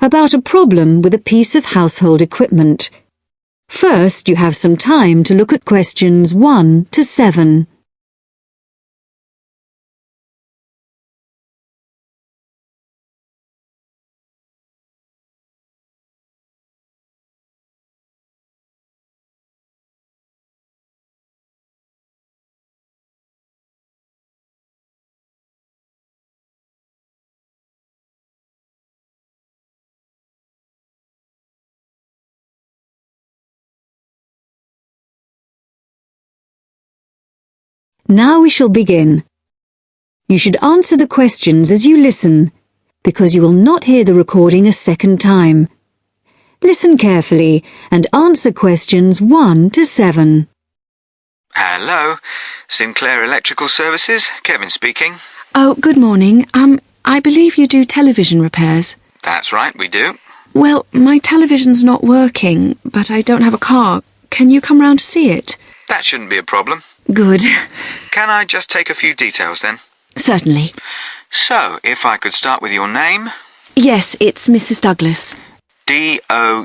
about a problem with a piece of household equipment. First, you have some time to look at questions 1 to 7. Now we shall begin. You should answer the questions as you listen, because you will not hear the recording a second time. Listen carefully and answer questions 1 to 7. Hello, Sinclair Electrical Services, Kevin speaking. Oh, good morning. I believe you do television repairs. That's right, we do. Well, my television's not working, but I don't have a car. Can you come round to see it? That shouldn't be a problem. Good. Can I just take a few details then? Certainly. So, if I could start with your name? Yes, it's Mrs. Douglas. Douglas?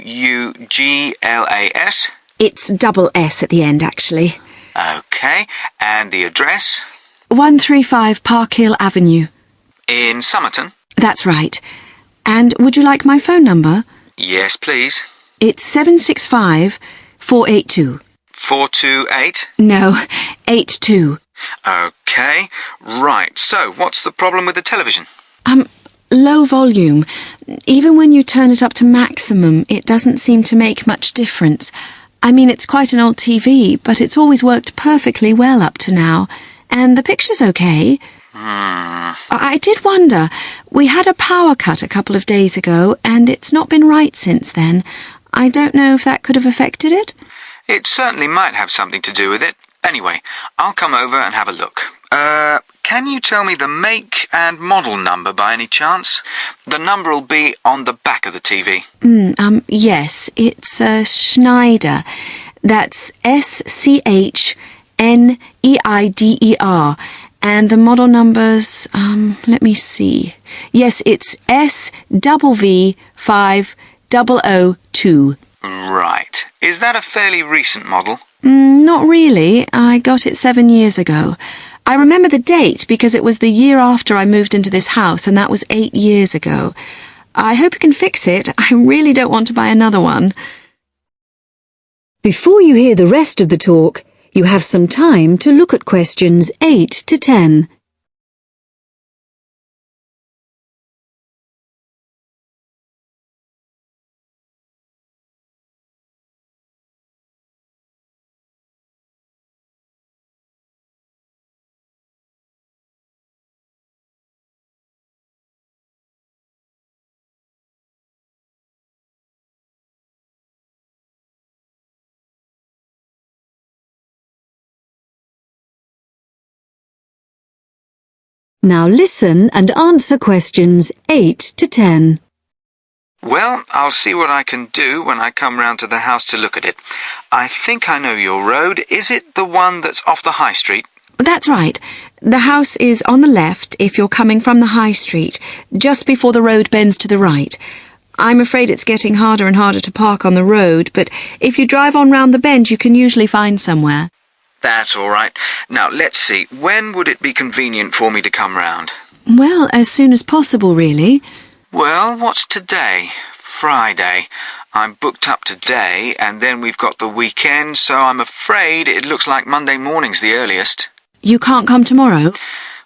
It's double S at the end, actually. OK, and the address? 135 Park Hill Avenue. In Somerton? That's right. And would you like my phone number? Yes, please. It's 765 482. 428? No, 82. OK, right. So, what's the problem with the television? Low volume. Even when you turn it up to maximum, it doesn't seem to make much difference. I mean, it's quite an old TV, but it's always worked perfectly well up to now. And the picture's okay. I did wonder. We had a power cut a couple of days ago, and it's not been right since then. I don't know if that could have affected it. It certainly might have something to do with it. Anyway, I'll come over and have a look. Can you tell me the make and model number by any chance? The number will be on the back of the TV. Yes, it's Schneider. That's SCHNEIDER. And the model number's, let me see. Yes, it's SVV5002. Right. Is that a fairly recent model? Not really. I got it 7 years ago. I remember the date because it was the year after I moved into this house, and that was 8 years ago. I hope you can fix it. I really don't want to buy another one. Before you hear the rest of the talk, you have some time to look at questions 8 to 10. Now listen and answer questions 8 to 10. Well, I'll see what I can do when I come round to the house to look at it. I think I know your road. Is it the one that's off the high street? That's right. The house is on the left if you're coming from the high street, just before the road bends to the right. I'm afraid it's getting harder and harder to park on the road, but if you drive on round the bend, you can usually find somewhere. That's all right. Now, let's see. When would it be convenient for me to come round? Well, as soon as possible, really. Well, what's today? Friday. I'm booked up today, and then we've got the weekend, so I'm afraid it looks like Monday morning's the earliest. You can't come tomorrow?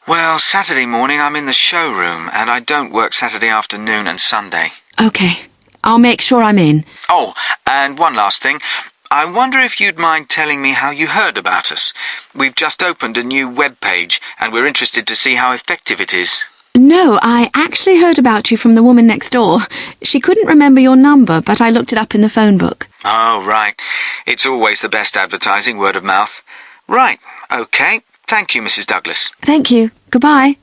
Well, Saturday morning I'm in the showroom, and I don't work Saturday afternoon and Sunday. OK. I'll make sure I'm in. Oh, and one last thing. I wonder if you'd mind telling me how you heard about us. We've just opened a new web page, and we're interested to see how effective it is. No, I actually heard about you from the woman next door. She couldn't remember your number, but I looked it up in the phone book. Oh, right. It's always the best advertising, word of mouth. Right, OK. Thank you, Mrs. Douglas. Thank you. Goodbye.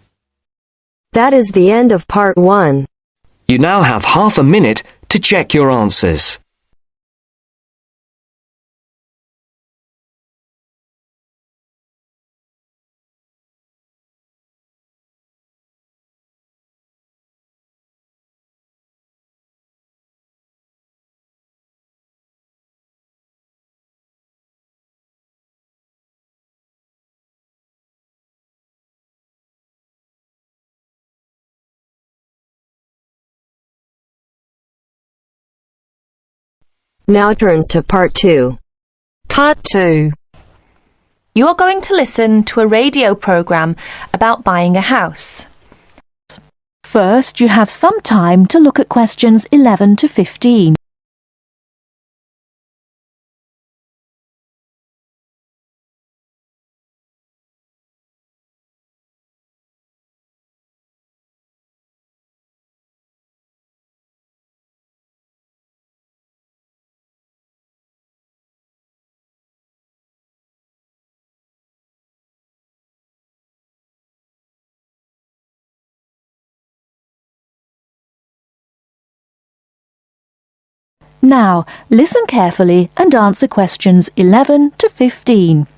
That is the end of part 1. You now have half a minute to check your answers. Now turns to part 2. Part 2. You are going to listen to a radio program about buying a house. First, you have some time to look at questions 11 to 15. Now, listen carefully and answer questions 11 to 15.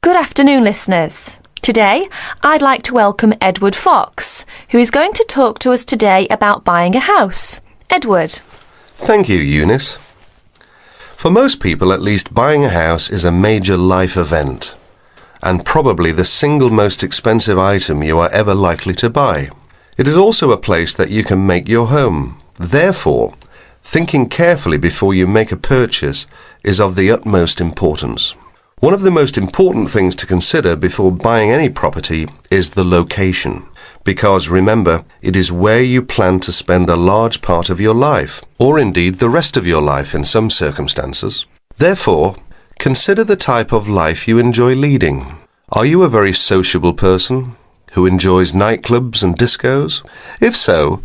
Good afternoon, listeners. Today, I'd like to welcome Edward Fox, who is going to talk to us today about buying a house. Edward. Thank you, Eunice. For most people, at least, buying a house is a major life event, and probably the single most expensive item you are ever likely to buy. It is also a place that you can make your home. Therefore, thinking carefully before you make a purchase is of the utmost importance. One of the most important things to consider before buying any property is the location. Because remember, it is where you plan to spend a large part of your life, or indeed the rest of your life in some circumstances. Therefore, consider the type of life you enjoy leading. Are you a very sociable person who enjoys nightclubs and discos? If so,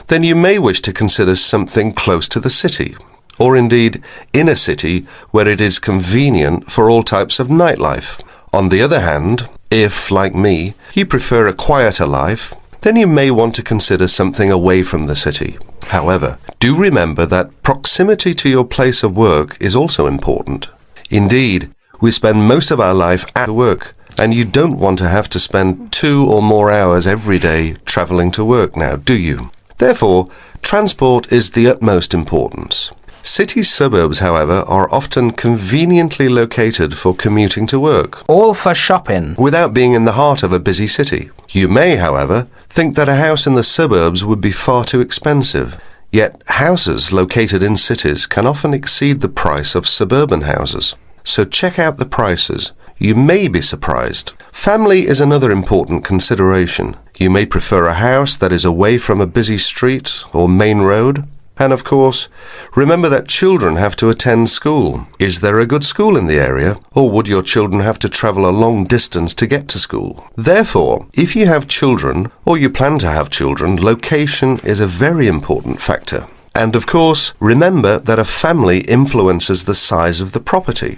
then you may wish to consider something close to the city, or indeed in a city where it is convenient for all types of nightlife. On the other hand, if, like me, you prefer a quieter life, then you may want to consider something away from the city. However, do remember that proximity to your place of work is also important. Indeed, we spend most of our life at work, and you don't want to have to spend 2 or more hours every day travelling to work now, do you? Therefore, transport is the utmost importance. City suburbs, however, are often conveniently located for commuting to work. All for shopping. Without being in the heart of a busy city. You may, however, think that a house in the suburbs would be far too expensive. Yet houses located in cities can often exceed the price of suburban houses. So check out the prices. You may be surprised. Family is another important consideration. You may prefer a house that is away from a busy street or main road. And of course, remember that children have to attend school. Is there a good school in the area, or would your children have to travel a long distance to get to school? Therefore, if you have children, or you plan to have children, location is a very important factor. And of course, remember that a family influences the size of the property.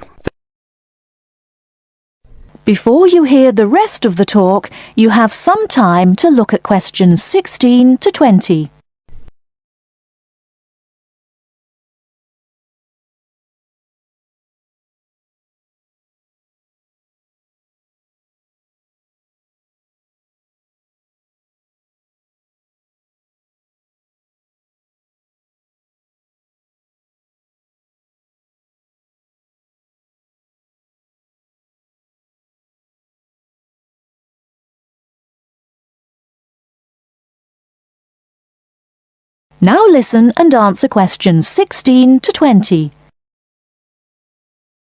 Before you hear the rest of the talk, you have some time to look at questions 16 to 20. Now listen and answer questions 16 to 20.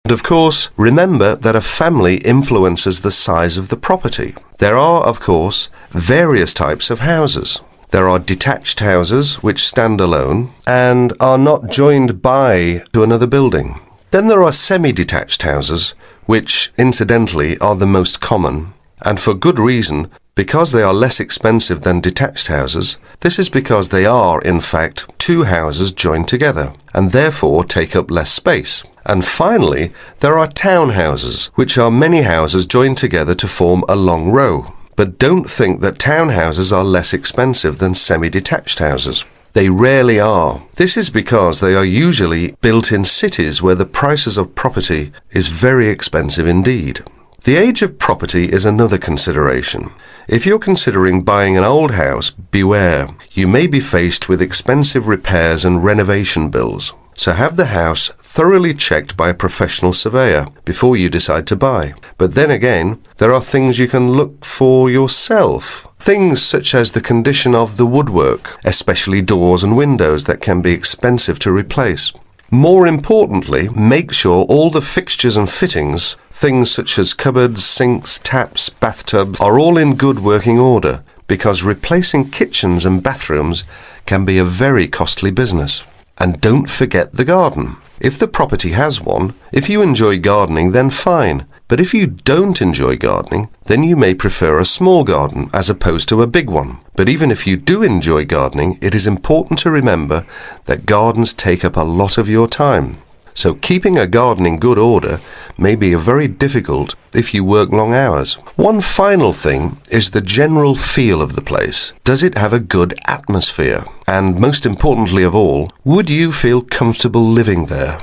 And of course, remember that a family influences the size of the property. There are, of course, various types of houses. There are detached houses which stand alone and are not joined by to another building. Then there are semi-detached houses, which, incidentally, are the most common, and for good reason. Because they are less expensive than detached houses, this is because they are, in fact, 2 houses joined together, and therefore take up less space. And finally, there are townhouses, which are many houses joined together to form a long row. But don't think that townhouses are less expensive than semi-detached houses. They rarely are. This is because they are usually built in cities where the prices of property is very expensive indeed. The age of property is another consideration. If you're considering buying an old house, beware. You may be faced with expensive repairs and renovation bills. So have the house thoroughly checked by a professional surveyor before you decide to buy. But then again, there are things you can look for yourself. Things such as the condition of the woodwork, especially doors and windows that can be expensive to replace. More importantly, make sure all the fixtures and fittings, things such as cupboards, sinks, taps, bathtubs, are all in good working order, because replacing kitchens and bathrooms can be a very costly business. And don't forget the garden. If the property has one, if you enjoy gardening, then fine. But if you don't enjoy gardening, then you may prefer a small garden as opposed to a big one. But even if you do enjoy gardening, it is important to remember that gardens take up a lot of your time. So keeping a garden in good order may be very difficult if you work long hours. One final thing is the general feel of the place. Does it have a good atmosphere? And most importantly of all, would you feel comfortable living there?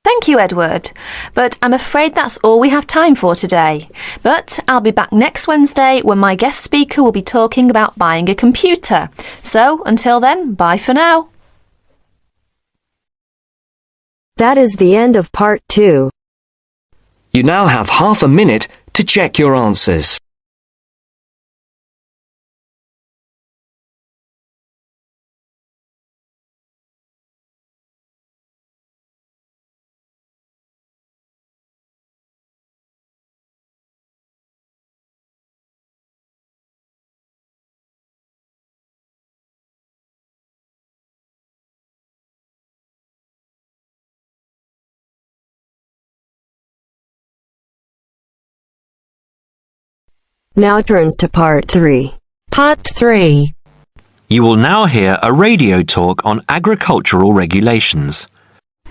Thank you, Edward. But I'm afraid that's all we have time for today. But I'll be back next Wednesday when my guest speaker will be talking about buying a computer. So until then, bye for now. That is the end of part 2. You now have half a minute to check your answers. Now turns to part 3. Part 3. You will now hear a radio talk on agricultural regulations.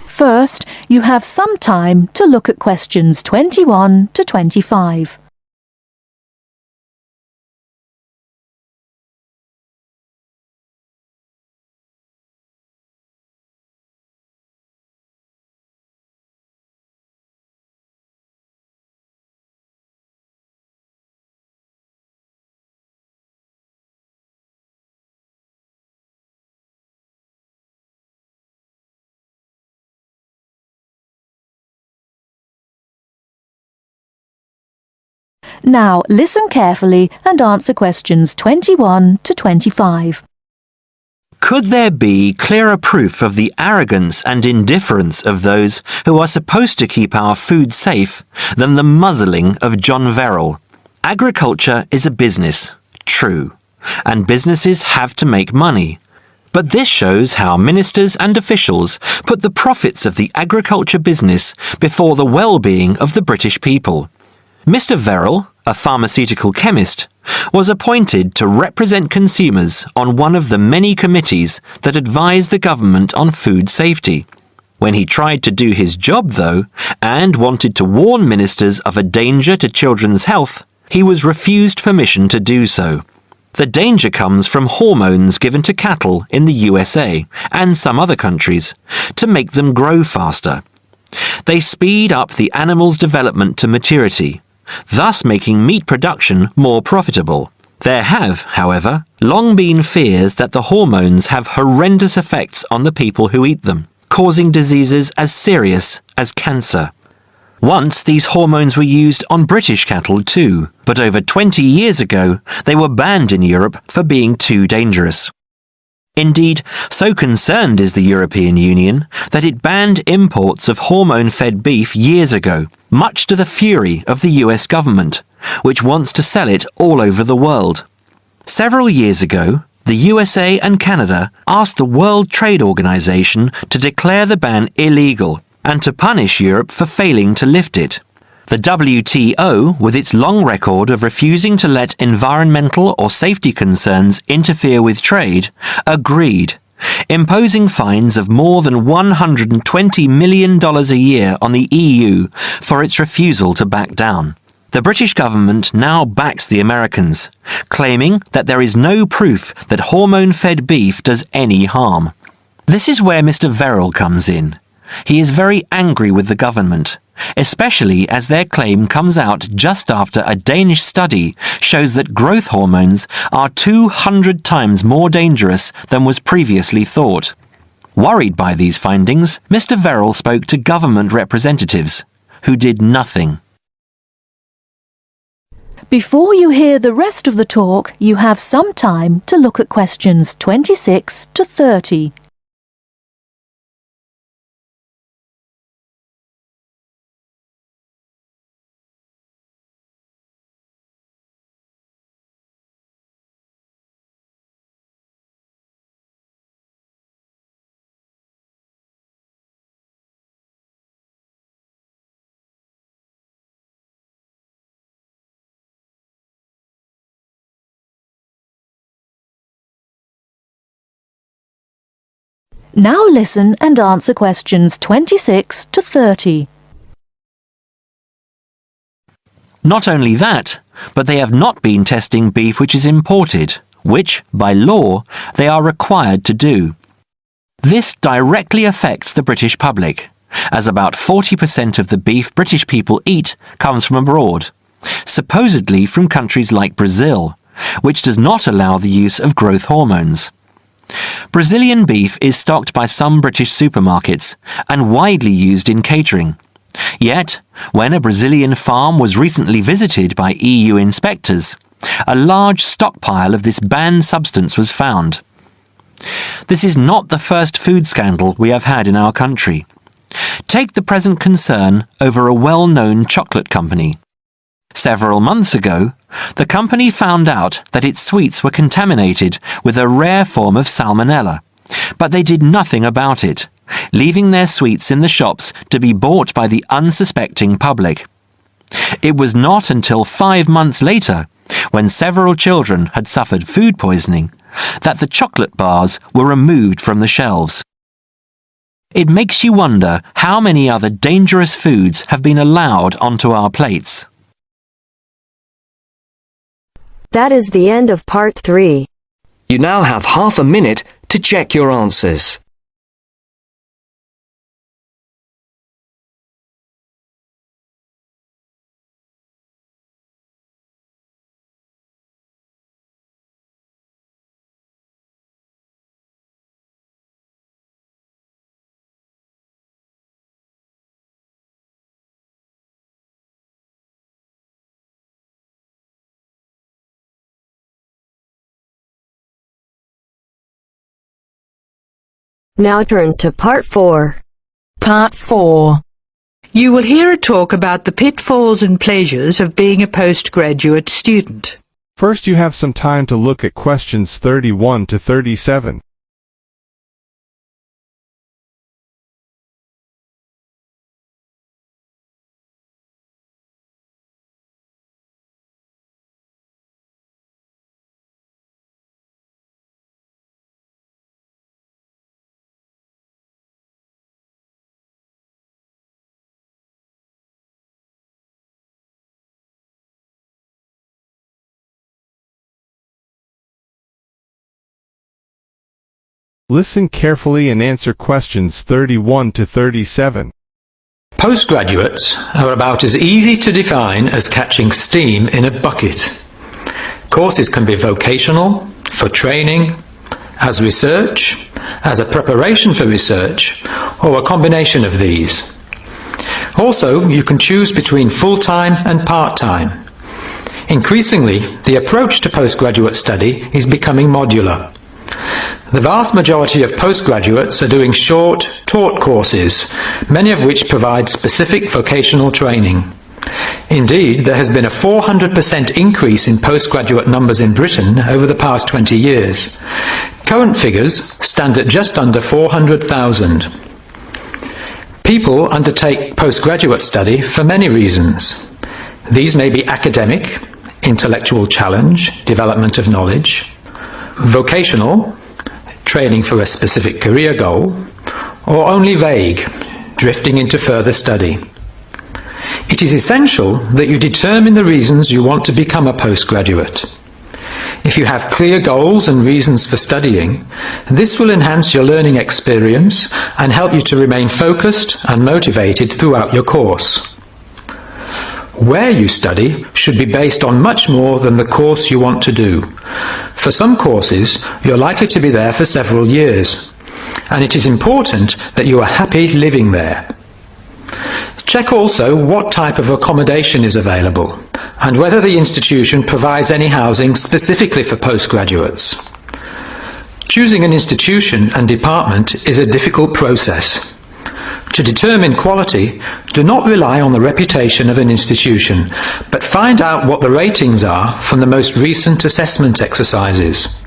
First, you have some time to look at questions 21 to 25. Now listen carefully and answer questions 21 to 25. Could there be clearer proof of the arrogance and indifference of those who are supposed to keep our food safe than the muzzling of John Verrill? Agriculture is a business, true, and businesses have to make money. But this shows how ministers and officials put the profits of the agriculture business before the well-being of the British people. Mr. Verrill, a pharmaceutical chemist, was appointed to represent consumers on one of the many committees that advise the government on food safety. When he tried to do his job, though, and wanted to warn ministers of a danger to children's health, he was refused permission to do so. The danger comes from hormones given to cattle in the USA and some other countries to make them grow faster. They speed up the animal's development to maturity, thus making meat production more profitable. There have, however, long been fears that the hormones have horrendous effects on the people who eat them, causing diseases as serious as cancer. Once these hormones were used on British cattle too, but over 20 years ago they were banned in Europe for being too dangerous. Indeed, so concerned is the European Union that it banned imports of hormone-fed beef years ago, much to the fury of the US government, which wants to sell it all over the world. Several years ago, the USA and Canada asked the World Trade Organization to declare the ban illegal and to punish Europe for failing to lift it. The WTO, with its long record of refusing to let environmental or safety concerns interfere with trade, agreed, imposing fines of more than $120 million a year on the EU for its refusal to back down. The British government now backs the Americans, claiming that there is no proof that hormone-fed beef does any harm. This is where Mr. Verrill comes in. He is very angry with the government, especially as their claim comes out just after a Danish study shows that growth hormones are 200 times more dangerous than was previously thought. Worried by these findings, Mr. Verrill spoke to government representatives, who did nothing. Before you hear the rest of the talk, you have some time to look at questions 26 to 30. Now listen and answer questions 26 to 30. Not only that, but they have not been testing beef which is imported, which, by law, they are required to do. This directly affects the British public, as about 40% of the beef British people eat comes from abroad, supposedly from countries like Brazil, which does not allow the use of growth hormones. Brazilian beef is stocked by some British supermarkets and widely used in catering. Yet, when a Brazilian farm was recently visited by EU inspectors, a large stockpile of this banned substance was found. This is not the first food scandal we have had in our country. Take the present concern over a well-known chocolate company. Several months ago, the company found out that its sweets were contaminated with a rare form of salmonella, but they did nothing about it, leaving their sweets in the shops to be bought by the unsuspecting public. It was not until 5 months later, when several children had suffered food poisoning, that the chocolate bars were removed from the shelves. It makes you wonder how many other dangerous foods have been allowed onto our plates. That is the end of part 3. You now have half a minute to check your answers. Now turns to part 4. Part 4. You will hear a talk about the pitfalls and pleasures of being a postgraduate student. First, you have some time to look at questions 31 to 37. Listen carefully and answer questions 31 to 37. Postgraduates are about as easy to define as catching steam in a bucket. Courses can be vocational, for training, as research, as a preparation for research, or a combination of these. Also, you can choose between full-time and part-time. Increasingly, the approach to postgraduate study is becoming modular. The vast majority of postgraduates are doing short, taught courses, many of which provide specific vocational training. Indeed, there has been a 400% increase in postgraduate numbers in Britain over the past 20 years. Current figures stand at just under 400,000. People undertake postgraduate study for many reasons. These may be academic, intellectual challenge, development of knowledge, vocational, training for a specific career goal, or only vague, drifting into further study. It is essential that you determine the reasons you want to become a postgraduate. If you have clear goals and reasons for studying, this will enhance your learning experience and help you to remain focused and motivated throughout your course. Where you study should be based on much more than the course you want to do. For some courses, you're likely to be there for several years, and it is important that you are happy living there. Check also what type of accommodation is available, and whether the institution provides any housing specifically for postgraduates. Choosing an institution and department is a difficult process. To determine quality, do not rely on the reputation of an institution, but find out what the ratings are from the most recent assessment exercises.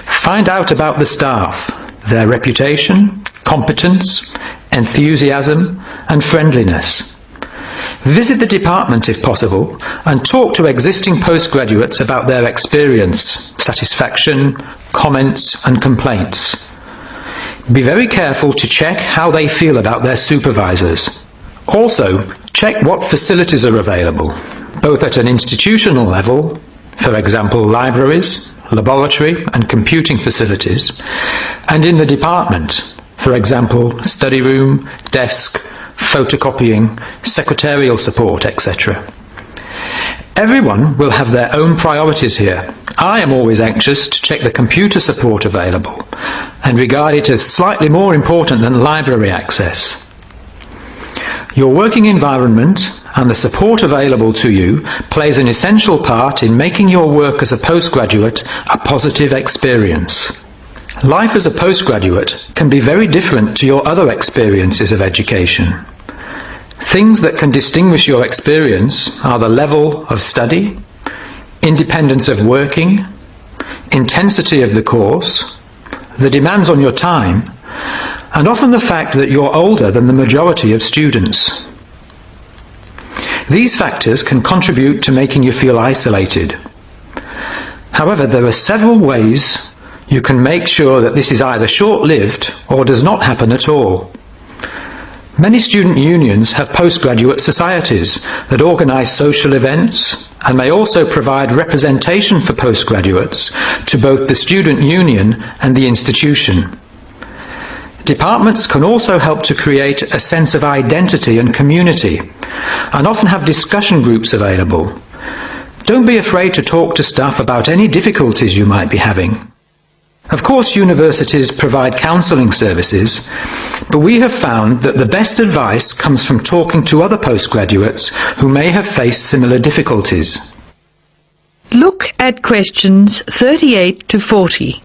Find out about the staff, their reputation, competence, enthusiasm, and friendliness. Visit the department if possible, and talk to existing postgraduates about their experience, satisfaction, comments, and complaints. Be very careful to check how they feel about their supervisors. Also, check what facilities are available, both at an institutional level, for example libraries, laboratory and computing facilities, and in the department, for example study room, desk, photocopying, secretarial support, etc. Everyone will have their own priorities here. I am always anxious to check the computer support available and regard it as slightly more important than library access. Your working environment and the support available to you plays an essential part in making your work as a postgraduate a positive experience. Life as a postgraduate can be very different to your other experiences of education. Things that can distinguish your experience are the level of study, independence of working, intensity of the course, the demands on your time, and often the fact that you're older than the majority of students. These factors can contribute to making you feel isolated. However, there are several ways you can make sure that this is either short-lived or does not happen at all. Many student unions have postgraduate societies that organise social events and may also provide representation for postgraduates to both the student union and the institution. Departments can also help to create a sense of identity and community, and often have discussion groups available. Don't be afraid to talk to staff about any difficulties you might be having. Of course, universities provide counselling services, but we have found that the best advice comes from talking to other postgraduates who may have faced similar difficulties. Look at questions 38 to 40.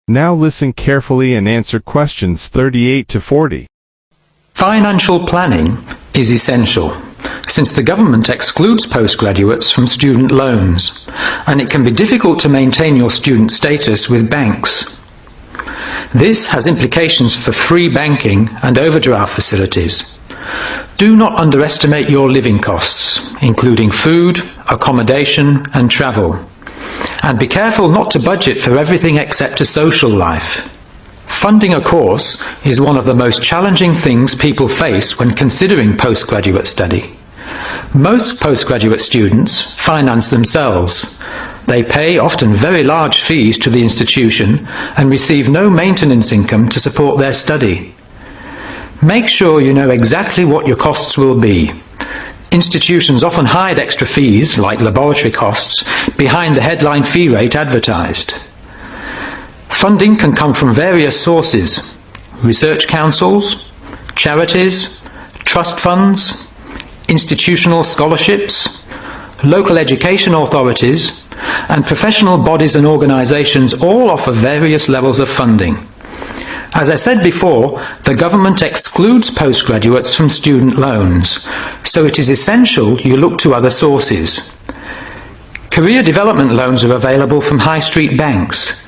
Now listen carefully and answer questions 38 to 40. Financial planning is essential, since the government excludes postgraduates from student loans, and it can be difficult to maintain your student status with banks. This has implications for free banking and overdraft facilities. Do not underestimate your living costs, including food, accommodation and travel. And be careful not to budget for everything except a social life. Funding a course is one of the most challenging things people face when considering postgraduate study. Most postgraduate students finance themselves. They pay often very large fees to the institution and receive no maintenance income to support their study. Make sure you know exactly what your costs will be. Institutions often hide extra fees, like laboratory costs, behind the headline fee rate advertised. Funding can come from various sources: research councils, charities, trust funds, institutional scholarships, local education authorities, and professional bodies and organisations all offer various levels of funding. As I said before, the government excludes postgraduates from student loans, so it is essential you look to other sources. Career development loans are available from high street banks.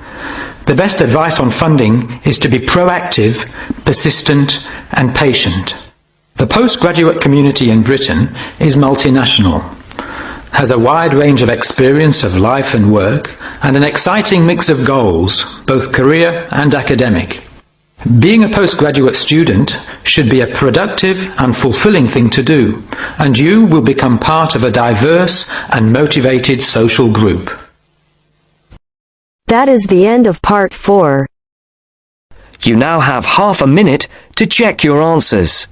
The best advice on funding is to be proactive, persistent and patient. The postgraduate community in Britain is multinational, has a wide range of experience of life and work, and an exciting mix of goals, both career and academic. Being a postgraduate student should be a productive and fulfilling thing to do, and you will become part of a diverse and motivated social group. That is the end of part 4. You now have half a minute to check your answers.